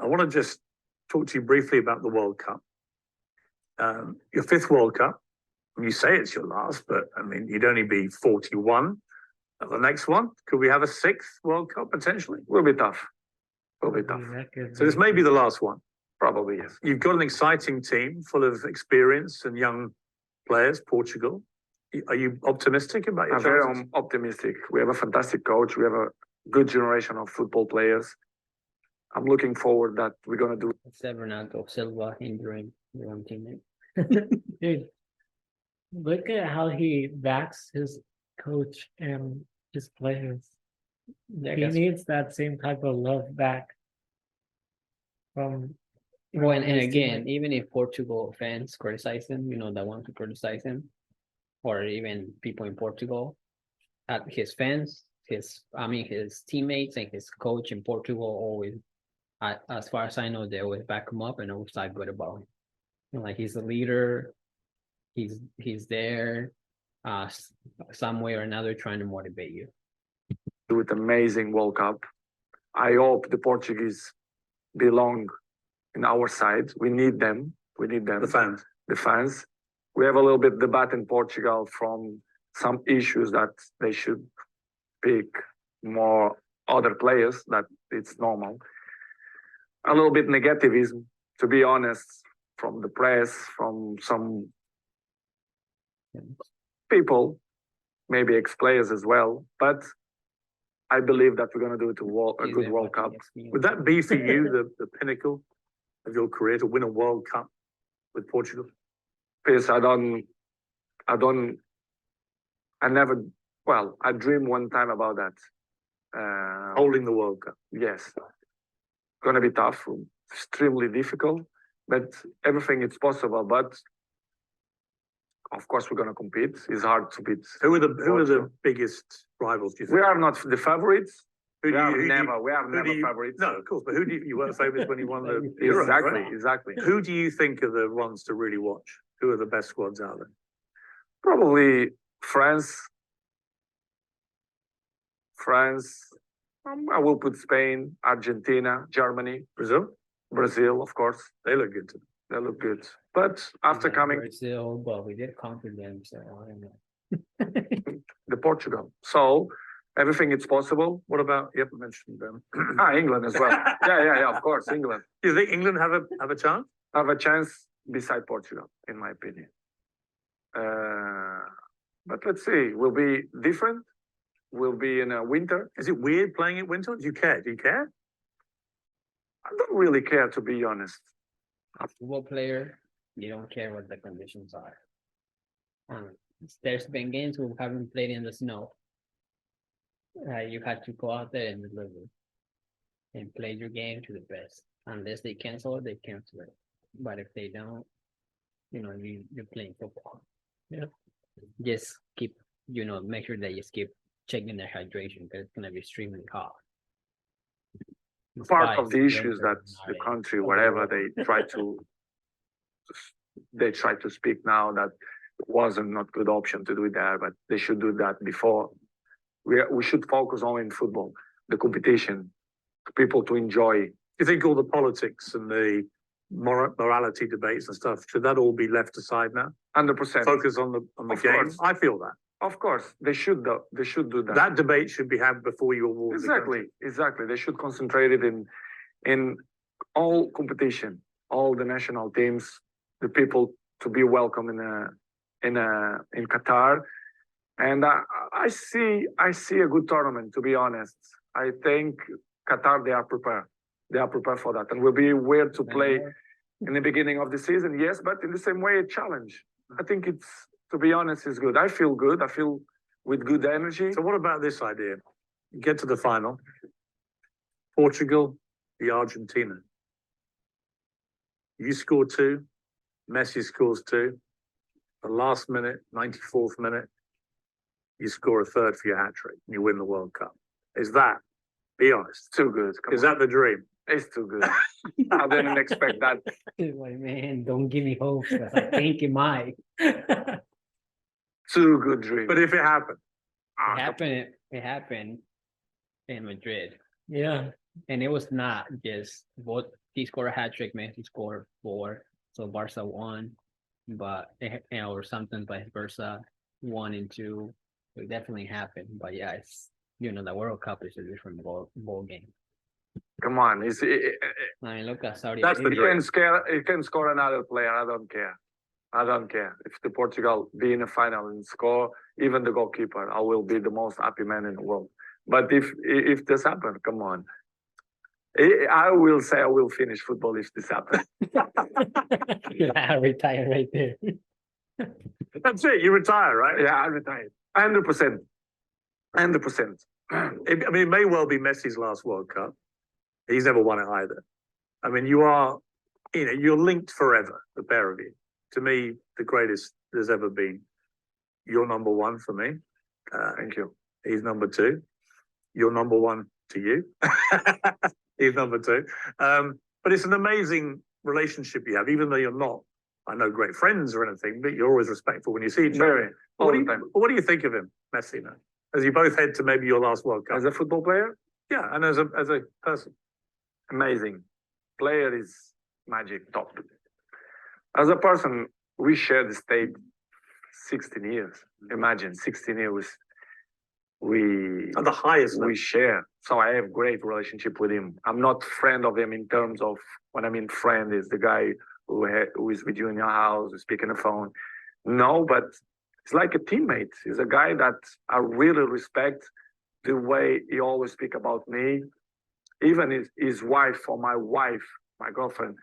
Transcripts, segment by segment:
I want to just talk to you briefly about the World Cup. Your fifth World Cup. You say it's your last, but I mean, you'd only be 41 at the next one. Could we have a sixth World Cup potentially? Will be tough. Will be tough. So this may be the last one. Probably, yes. You've got an exciting team full of experience and young players, Portugal. Are you optimistic about your chances? I'm very optimistic. We have a fantastic coach. We have a good generation of football players. I'm looking forward that we're going to do. Except Ronaldo Silva hindering your own teammate. Dude, look at how he backs his coach and his players. He needs that same type of love back from. Well, and again, even if Portugal fans criticize him, that want to criticize him, or even people in Portugal, his fans, his teammates and his coach in Portugal always, as far as I know, they always back him up and always talk good about him. Like he's a leader, he's there, some way or another trying to motivate you. With amazing World Cup. I hope the Portuguese belong in our side. We need them. We need them. The fans. We have a little bit debate in Portugal from some issues that they should pick more other players, that it's normal. A little bit negativism, to be honest, from the press, from some people, maybe ex-players as well. But I believe that we're going to do a good World Cup. Would that be for you the pinnacle of your career, to win a World Cup with Portugal? Yes, I dreamed one time about that. Holding the World Cup. Yes. Going to be tough, extremely difficult, but everything is possible. But of course, we're going to compete. It's hard to beat. Who are the biggest rivals, do you think? We are not the favorites. We are never favorites. No, of course, but who do you were favorites when you won the Euros, right? Exactly. Who do you think are the ones to really watch? Who are the best squads out there? Probably France. I will put Spain, Argentina, Germany, Brazil, of course. They look good. They look good. But after coming Brazil, well, we did conquer them, so I don't know. the Portugal. So everything is possible. What about you haven't mentioned them? England as well. yeah, of course, England. Do you think England have a chance? Have a chance beside Portugal, in my opinion. But let's see. We'll be different. We'll be in a winter. Is it weird playing in winter? Do you care? I don't really care, to be honest. A football player, you don't care what the conditions are. There's been games we haven't played in the snow. You had to go out there and deliver and play your game to the best. Unless they cancel it, they cancel it. But if they don't, you're playing football. Yeah. Just keep, make sure that you keep checking their hydration, because it's going to be extremely hot. Part of the issues that the country, wherever they try to speak now, that it wasn't not good option to do it there, but they should do that before. We should focus only in football, the competition, people to enjoy. Do you think all the politics and the morality debates and stuff, should that all be left aside now? 100%. Focus on the game. I feel that. Of course, they should do that. That debate should be had before you award. Exactly. They should concentrate it in all competition, all the national teams, the people to be welcome in Qatar. And I see a good tournament, to be honest. I think Qatar, they are prepared. They are prepared for that, and will be where to play in the beginning of the season. Yes, but in the same way, a challenge. I think it's, to be honest, is good. I feel good. I feel with good energy. So what about this idea? You get to the final. Portugal, the Argentina. You score 2. Messi scores 2. The last minute, 94th minute, you score a third for your hat-trick and you win the World Cup. Is that, be honest, too good? Is that the dream? It's too good. I didn't expect that. Like, man, don't give me hope. I think it might. Too good dream. But if it happened. It happened in Madrid. Yeah. And it was not just both. He scored a hat trick, Messi scored 4, so Barca won, but or something vice versa, 1 and 2. It definitely happened, but yeah, it's the World Cup is a different ball game. Come on, I mean, look at Saudi That's the Arabia. He can score another player. I don't care. I don't care if the Portugal be in a final and score even the goalkeeper. I will be the most happy man in the world. But if this happens, come on. I will say I will finish football if this happens. Yeah, retire right there. That's it. You retire, right? Yeah, I retire. 100%. 100%. I mean, it may well be Messi's last World Cup. He's never won it either. I mean, you're linked forever, the pair of you. To me, the greatest there's ever been. You're number 1 for me. Thank you. He's number 2. You're number 1 to you. He's number 2. But it's an amazing relationship you have, even though you're not, I know, great friends or anything, but you're always respectful when you see each other. All the time. What do you think of him, Messi, now? As you both head to maybe your last World Cup? As a football player, Yeah, and as a person. amazing. Player is magic, top. As a person, we share the state 16 years. Imagine 16 years. At the highest level. We share. So I have great relationship with him. I'm not friend of him in terms of, when I mean friend is the guy who is with you in your house, who speak on the phone. No, but it's like a teammate. He's a guy that I really respect the way he always speak about me. Even his wife or my wife, my girlfriend,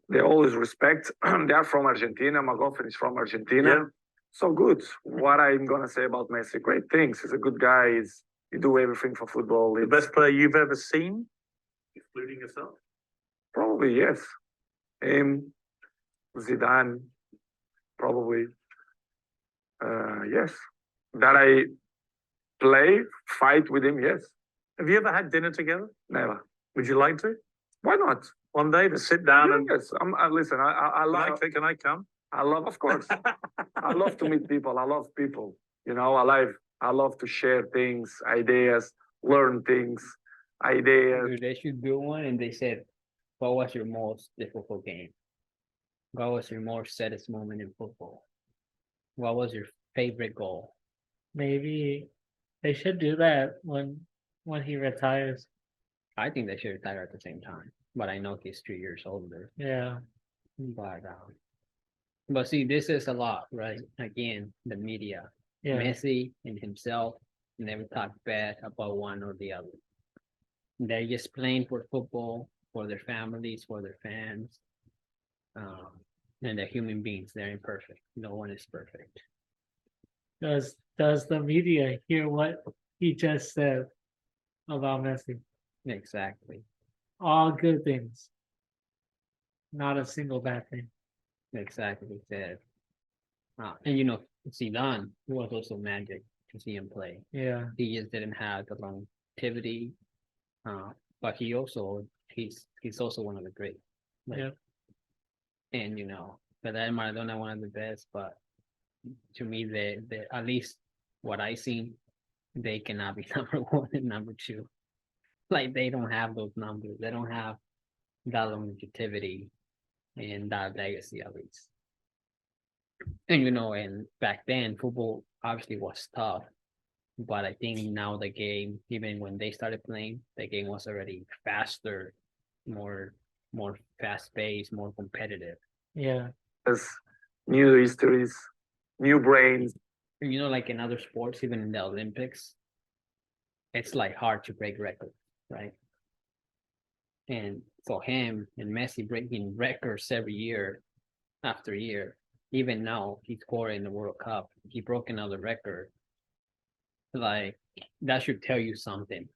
they always respect. They are from Argentina. My girlfriend is from Argentina. Yeah. So good. What I'm gonna say about Messi? Great things. He's a good guy. He do everything for football. The best player you've ever seen, including yourself? Probably yes. Him, Zidane, probably. Yes. That I play, fight with him. Yes. Have you ever had dinner together? Never. Would you like to? Why not? One day to sit down and Yes. Listen. I love. can I come? I love, of course. I love to meet people. I love people. I love to share things, ideas, learn things, ideas. Dude, they should do one, and they said, "What was your most difficult game? What was your most saddest moment in football? What was your favorite goal?" Maybe they should do that when he retires. I think they should retire at the same time, but I know he's 3 years older. Yeah. But see, this is a lot, right? Again, the media, Yeah. Messi and himself never talk bad about one or the other. They're just playing for football, for their families, for their fans, and they're human beings. They're imperfect. No one is perfect. Does the media hear what he just said about Messi? Exactly. All good things. Not a single bad thing. Exactly. Said. And Zidane was also magic to see him play. Yeah. He just didn't have the longevity, but he's also one of the great. Yeah. And Pelé and Maradona one of the best, but to me, they at least what I seen, they cannot be number 1 and number 2. Like they don't have those numbers. They don't have that longevity and that legacy at least. And and back then football obviously was tough, but I think now the game, even when they started playing, the game was already faster, more fast paced, more competitive. Yeah. There's new histories, new brains. And like in other sports, even in the Olympics, it's like hard to break records, right? And for him and Messi breaking records every year after year, even now he scored in the World Cup, he broke another record. Like that should tell you something.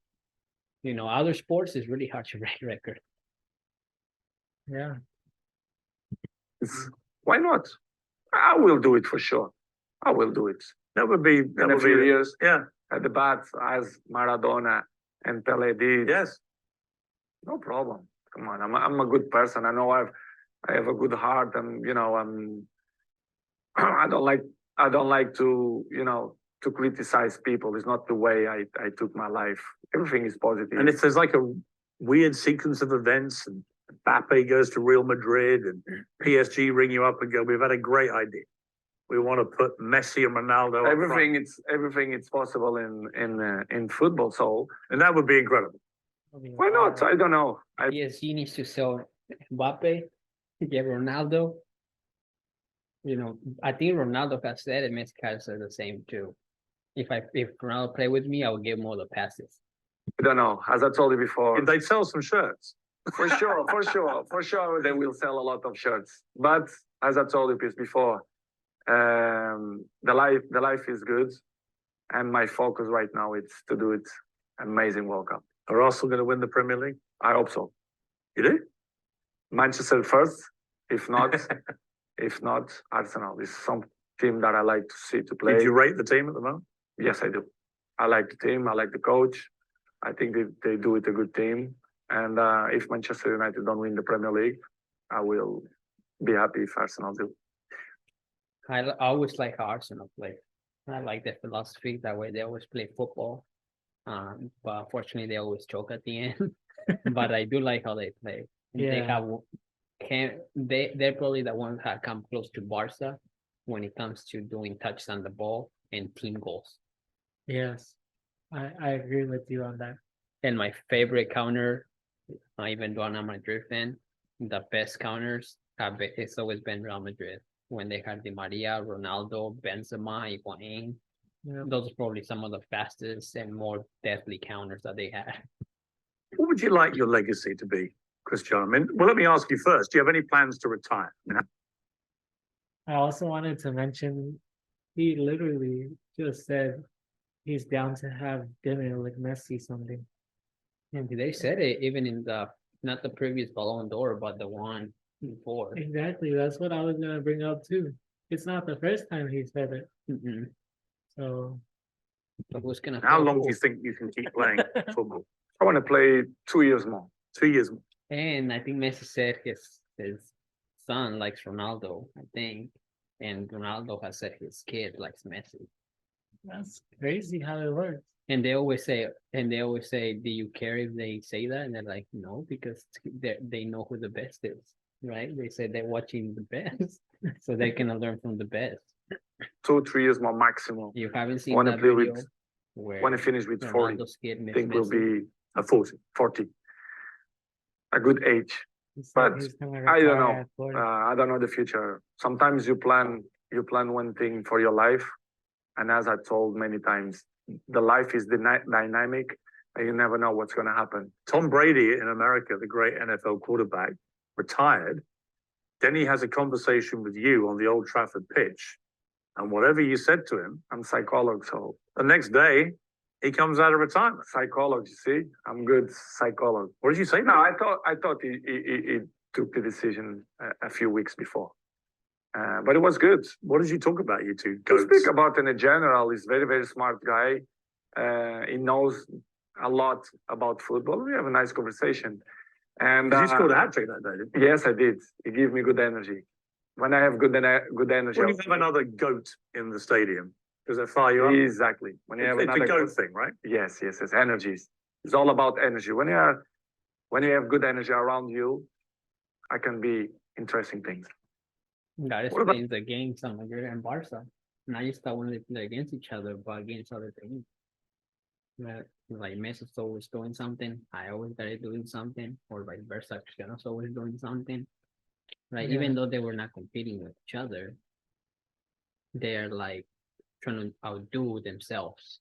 Other sports is really hard to break record. Yeah. Why not? I will do it for sure. I will do it. That would be In a few years, Yeah. at the bat as Maradona and Pelé did. Yes. No problem. Come on, I'm a good person. I know I have a good heart, and I don't like to criticize people. It's not the way I took my life. Everything is positive. And if there's like weird sequence of events and Mbappe goes to Real Madrid and PSG ring you up and go, we've had a great idea. We want to put Messi and Ronaldo. Everything it's possible in football. So, and that would be incredible. Why not? I don't know. PSG needs to sell Mbappe, get Ronaldo. You know, I think Ronaldo has said it. Messi has said the same too. If Ronaldo play with me, I would give him all the passes. I don't know. As I told you before, if they sell some shirts. For sure, they will sell a lot of shirts. But as I told you before, the life is good, and my focus right now is to do it amazing World Cup. Are Arsenal going to win the Premier League? I hope so. You do? Manchester first, if not, Arsenal is some team that I like to see to play. Did you rate the team at the moment? Yes, I do. I like the team. I like the coach. I think they do it a good team. And if Manchester United don't win the Premier League, I will be happy if Arsenal do. I always like how Arsenal play. I like the philosophy that way. They always play football. But unfortunately, they always choke at the end. But I do like how they play. Yeah. They're probably the ones that come close to Barca when it comes to doing touches on the ball and team goals. Yes, I agree with you on that. And my favorite counter, even though I'm a Madrid fan, the best counters it's always been Real Madrid. When they had Di Maria, Ronaldo, Benzema, Higuain. Yeah. Those are probably some of the fastest and more deadly counters that they had. What would you like your legacy to be, Cristiano? I mean, well, let me ask you first. Do you have any plans to retire? I also wanted to mention, he literally just said he's down to have dinner with Messi someday. And they said it even in not the previous Ballon d'Or, but the one before. Exactly. That's what I was going to bring up too. It's not the first time he said it. Mm-hmm. So. But who's gonna? How long do you think you can keep playing football? I want to play 2 years more. 2 years more. And I think Messi said his son likes Ronaldo, I think. And Ronaldo has said his kid likes Messi. That's crazy how it works. And they always say, do you care if they say that? And they're like, no, because they know who the best is, right? They say they're watching the best, so they can learn from the best. 2-3 years more maximum. You haven't seen Wanna that play video with- where When I finish with 40, Ronaldo's kid I meets think we'll Messi? be a 40. A good age. He said But he's gonna I don't retire know. at 40. I don't know the future. Sometimes you plan one thing for your life, and as I told many times, the life is dynamic, and you never know what's going to happen. Tom Brady in America, the great NFL quarterback, retired. Then he has a conversation with you on the Old Trafford pitch, and whatever you said to him, I'm psychologist, so the next day he comes out of retirement. Psychologist, see, I'm good psychologist. What did you say? No, I thought he took the decision a few weeks before. But it was good. What did you talk about, you two To goats? speak about in a general, he's very, very smart guy. He knows a lot about football. We have a nice conversation. And You scored a hat trick that day, didn't you? yes, I did. He gave me good energy. When I have good energy, When you have another goat in the stadium, does it fire you up? exactly. When you have It's a another goat thing, right? yes, energies. It's all about energy. When you have good energy around you, I can be interesting things. Guys What about- plays against Madrid and Barca. Not just that when they play against each other, but against other teams. Like Messi's always doing something. I always started doing something, or vice versa. Cristiano's always doing something. Right? Yeah. Even though they were not competing with each other, they're like trying to outdo themselves.